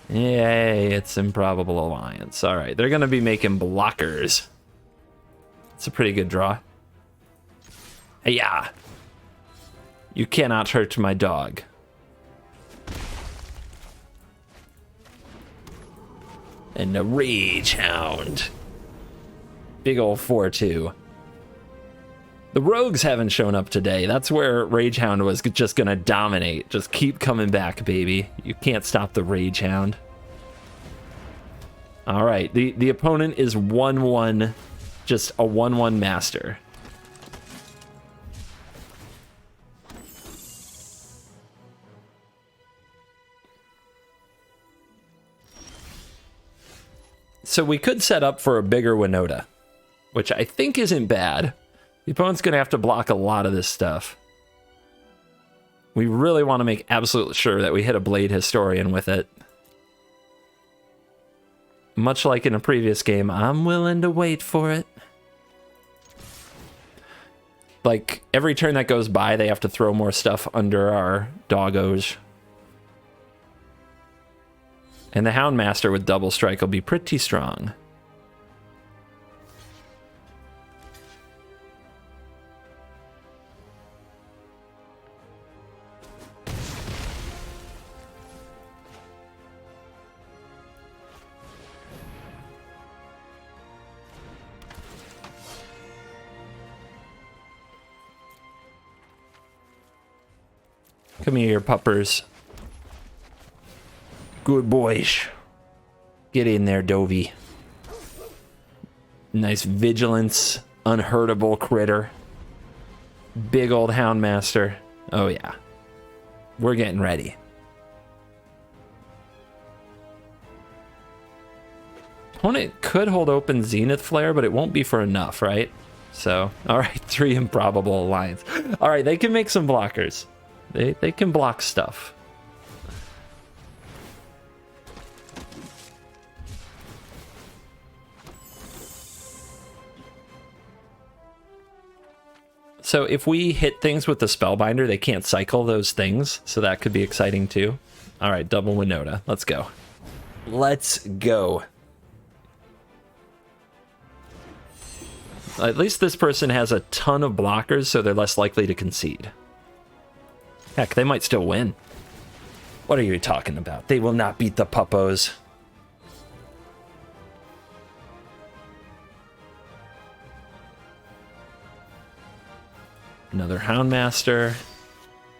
Yay, it's Improbable Alliance. All right, they're going to be making blockers. It's a pretty good draw. Yeah. You cannot hurt my dog. And a Rage Hound. Big ol' 4-2. The rogues haven't shown up today. That's where Rage Hound was just gonna dominate. Just keep coming back, baby. You can't stop the Rage Hound. All right, the opponent is 1-1, just a 1-1 master. So we could set up for a bigger WINOTA, which I think isn't bad. The opponent's going to have to block a lot of this stuff. We really want to make absolutely sure that we hit a Blade Historian with it. Much like in a previous game, I'm willing to wait for it. Like, every turn that goes by, they have to throw more stuff under our doggos. And the Houndmaster with double strike will be pretty strong. Come here, puppers. Good boys. Get in there, Dovey. Nice vigilance, unhurtable critter. Big old Houndmaster. Oh yeah. We're getting ready. Opponent could hold open Zenith Flare, but it won't be for enough, right? So, alright, 3 Improbable Alliance. Alright, they can make some blockers. They can block stuff. So if we hit things with the Spellbinder, they can't cycle those things, so that could be exciting too. All right, double WINOTA. Let's go. Let's go. At least this person has a ton of blockers, so they're less likely to concede. Heck, they might still win. What are you talking about? They will not beat the puppos. Another Houndmaster.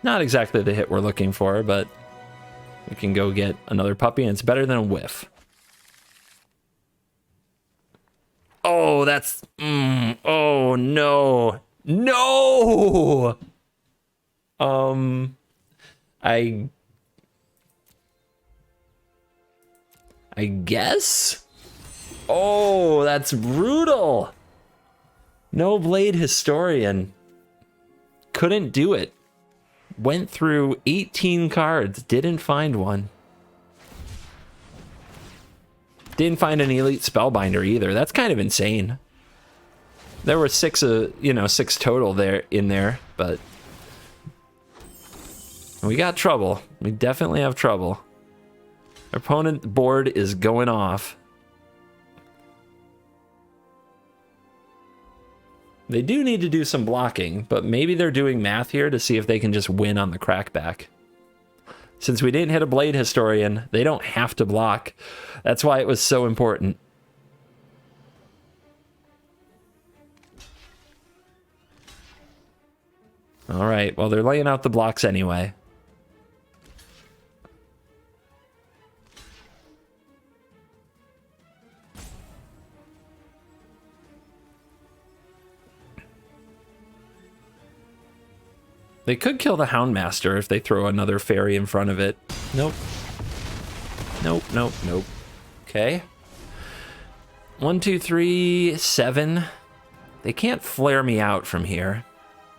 Not exactly the hit we're looking for, but we can go get another puppy, and it's better than a whiff. Oh, that's... oh, no. No! I guess? Oh, that's brutal. No Blade Historian. Couldn't do it. Went through 18 cards, didn't find one. Didn't find an Elite Spellbinder either. That's kind of insane. There were 6 total there in there, but we got trouble. We definitely have trouble. Our opponent board is going off. They do need to do some blocking, but maybe they're doing math here to see if they can just win on the crackback. Since we didn't hit a Blade Historian, they don't have to block. That's why it was so important. All right, well, they're laying out the blocks anyway. They could kill the Houndmaster if they throw another fairy in front of it. Nope. Nope, nope, nope. Okay. 1, 2, 3, 7. They can't flare me out from here.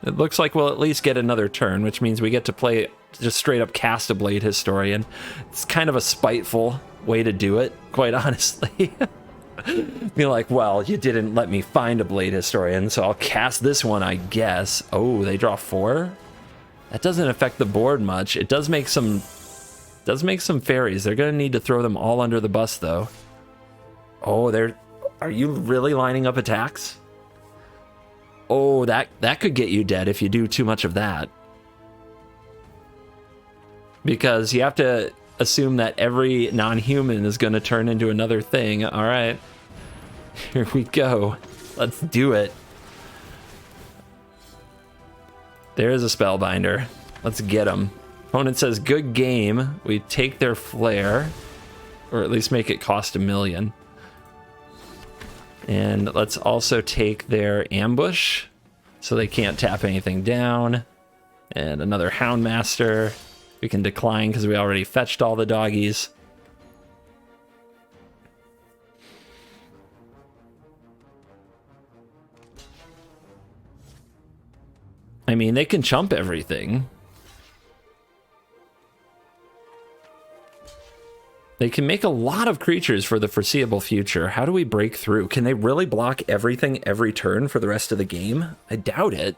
It looks like we'll at least get another turn, which means we get to play just straight up cast a Blade Historian. It's kind of a spiteful way to do it, quite honestly. Be like, well, you didn't let me find a Blade Historian, so I'll cast this one, I guess. Oh, they draw 4? That doesn't affect the board much. It does make some fairies. They're gonna need to throw them all under the bus, though. Oh, are you really lining up attacks? Oh, that could get you dead if you do too much of that. Because you have to assume that every non-human is going to turn into another thing. All right. Here we go. Let's do it. There's a Spellbinder. Let's get him. Opponent says, good game. We take their flare. Or at least make it cost $1 million. And let's also take their ambush, so they can't tap anything down. And another Houndmaster. We can decline because we already fetched all the doggies. I mean, they can chump everything. They can make a lot of creatures for the foreseeable future. How do we break through? Can they really block everything every turn for the rest of the game? I doubt it.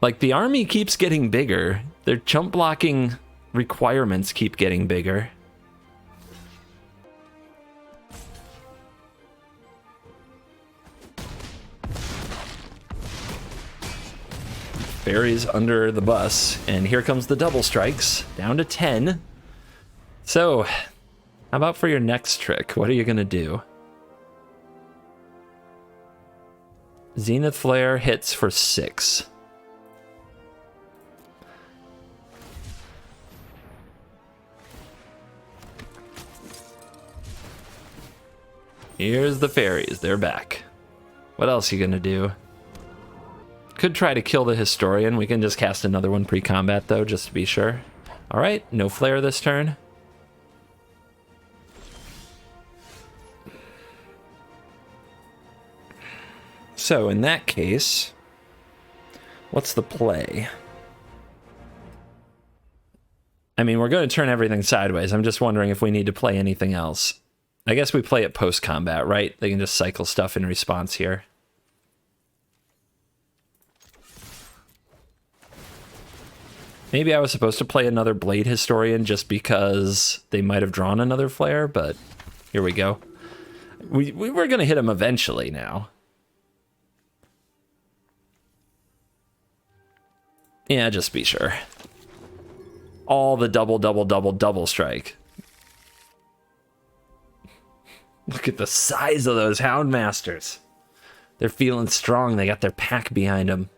Like, the army keeps getting bigger. Their chump blocking requirements keep getting bigger. Fairies under the bus, and here comes the double strikes, down to 10. So, how about for your next trick? What are you gonna do? Zenith Flare hits for 6. Here's the fairies, they're back. What else are you gonna do? Could try to kill the Historian. We can just cast another one pre-combat, though, just to be sure. All right, no flare this turn. So, in that case, what's the play? I mean, we're going to turn everything sideways. I'm just wondering if we need to play anything else. I guess we play it post-combat, right? They can just cycle stuff in response here. Maybe I was supposed to play another Blade Historian just because they might have drawn another flare, but here we go. We were going to hit him eventually now. Yeah, just be sure. All the double strike. Look at the size of those Houndmasters. They're feeling strong. They got their pack behind them.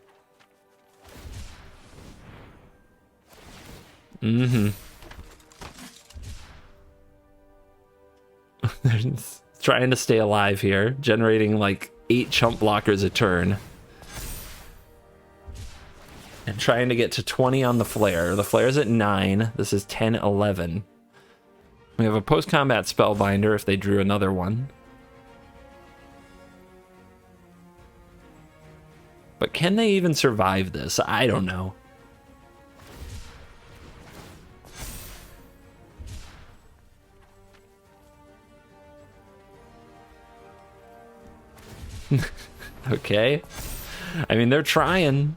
Mm-hmm. They're trying to stay alive here, generating like 8 chump blockers a turn. And trying to get to 20 on the flare. The flare's at 9. This is 10, 11. We have a post-combat Spellbinder if they drew another one. But can they even survive this? I don't know. Okay. I mean, they're trying.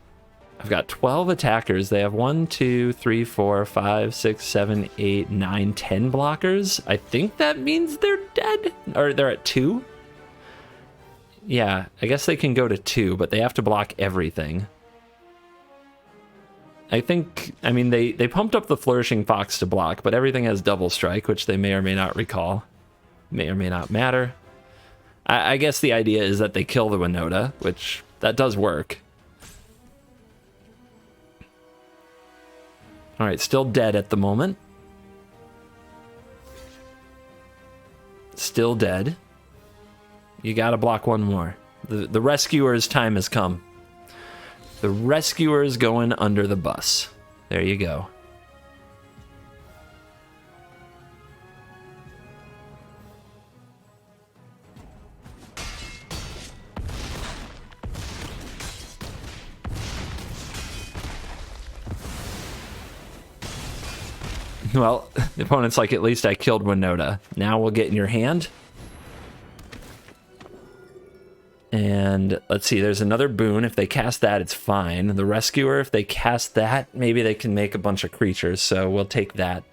I've got 12 attackers. They have 1, 2, 3, 4, 5, 6, 7, 8, 9, 10 blockers. I think that means they're dead. Or they're at 2. Yeah, I guess they can go to 2, but they have to block everything. I think, I mean, they pumped up the Flourishing Fox to block, but everything has double strike, which they may or may not recall. May or may not matter. I guess the idea is that they kill the WINOTA, which that does work. All right, still dead at the moment. Still dead. You gotta block one more. The rescuer's time has come. The Rescuer's going under the bus. There you go. Well, the opponent's like, at least I killed WINOTA. Now we'll get in your hand. And let's see, there's another boon. If they cast that, it's fine. The Rescuer, if they cast that, maybe they can make a bunch of creatures, so we'll take that.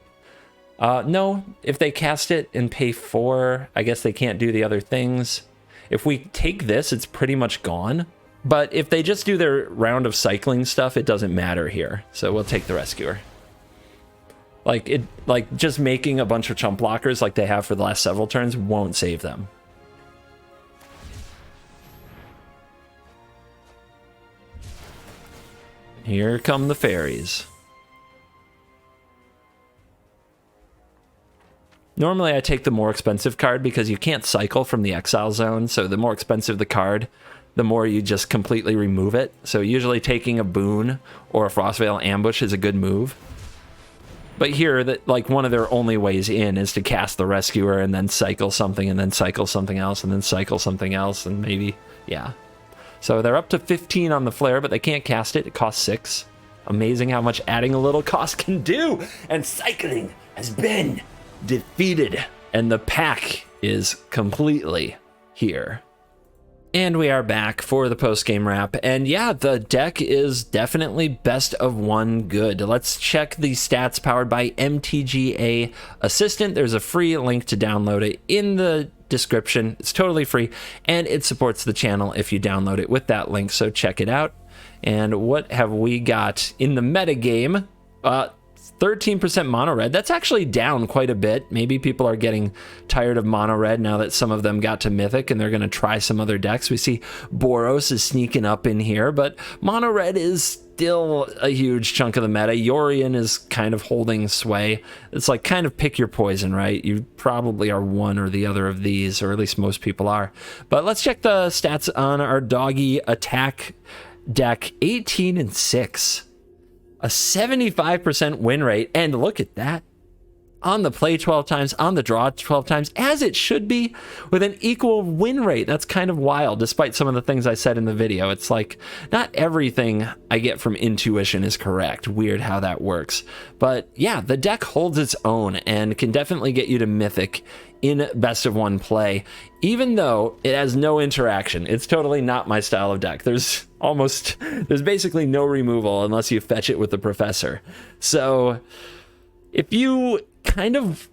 No, if they cast it and pay 4, I guess they can't do the other things. If we take this, it's pretty much gone. But if they just do their round of cycling stuff, it doesn't matter here. So we'll take the Rescuer. Like just making a bunch of chump blockers like they have for the last several turns won't save them. Here come the fairies. Normally I take the more expensive card because you can't cycle from the exile zone, so the more expensive the card, the more you just completely remove it. So usually taking a boon or a Frostveil Ambush is a good move. But here, that like one of their only ways in is to cast the Rescuer and then cycle something and then cycle something else and then cycle something else and maybe, yeah. So they're up to 15 on the Flare, but they can't cast it. It costs 6. Amazing how much adding a little cost can do. And cycling has been defeated. And the pack is completely here. And we are back for the post-game wrap, and yeah, the deck is definitely best of one good. Let's check the stats powered by MTGA Assistant. There's a free link to download it in the description. It's totally free, and it supports the channel if you download it with that link, so check it out. And what have we got in the metagame? 13% mono red. That's actually down quite a bit. Maybe people are getting tired of mono red now that some of them got to mythic and they're going to try some other decks. We see Boros is sneaking up in here, but mono red is still a huge chunk of the meta. Yorion is kind of holding sway. It's like kind of pick your poison, right? You probably are one or the other of these, or at least most people are. But let's check the stats on our doggy attack deck. 18-6. A 75% win rate, and look at that. On the play 12 times, on the draw 12 times, as it should be, with an equal win rate. That's kind of wild, despite some of the things I said in the video. It's like, not everything I get from intuition is correct. Weird how that works. But yeah, the deck holds its own and can definitely get you to mythic in best of one play, even though it has no interaction. It's totally not my style of deck. There's basically no removal unless you fetch it with the professor. So if you kind of,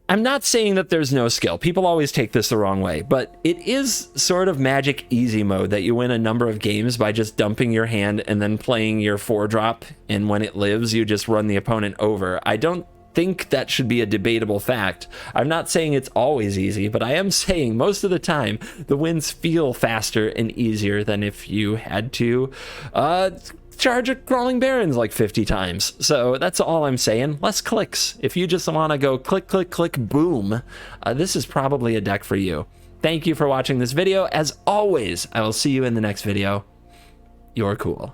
I'm not saying that there's no skill. People always take this the wrong way, but it is sort of magic easy mode that you win a number of games by just dumping your hand and then playing your 4-drop, and when it lives, you just run the opponent over. I don't think that should be a debatable fact. I'm not saying it's always easy, but I am saying most of the time the wins feel faster and easier than if you had to charge a Crawling Barrens like 50 times. So that's all I'm saying. Less clicks. If you just want to go click, click, click, boom, this is probably a deck for you. Thank you for watching this video. As always, I will see you in the next video. You're cool.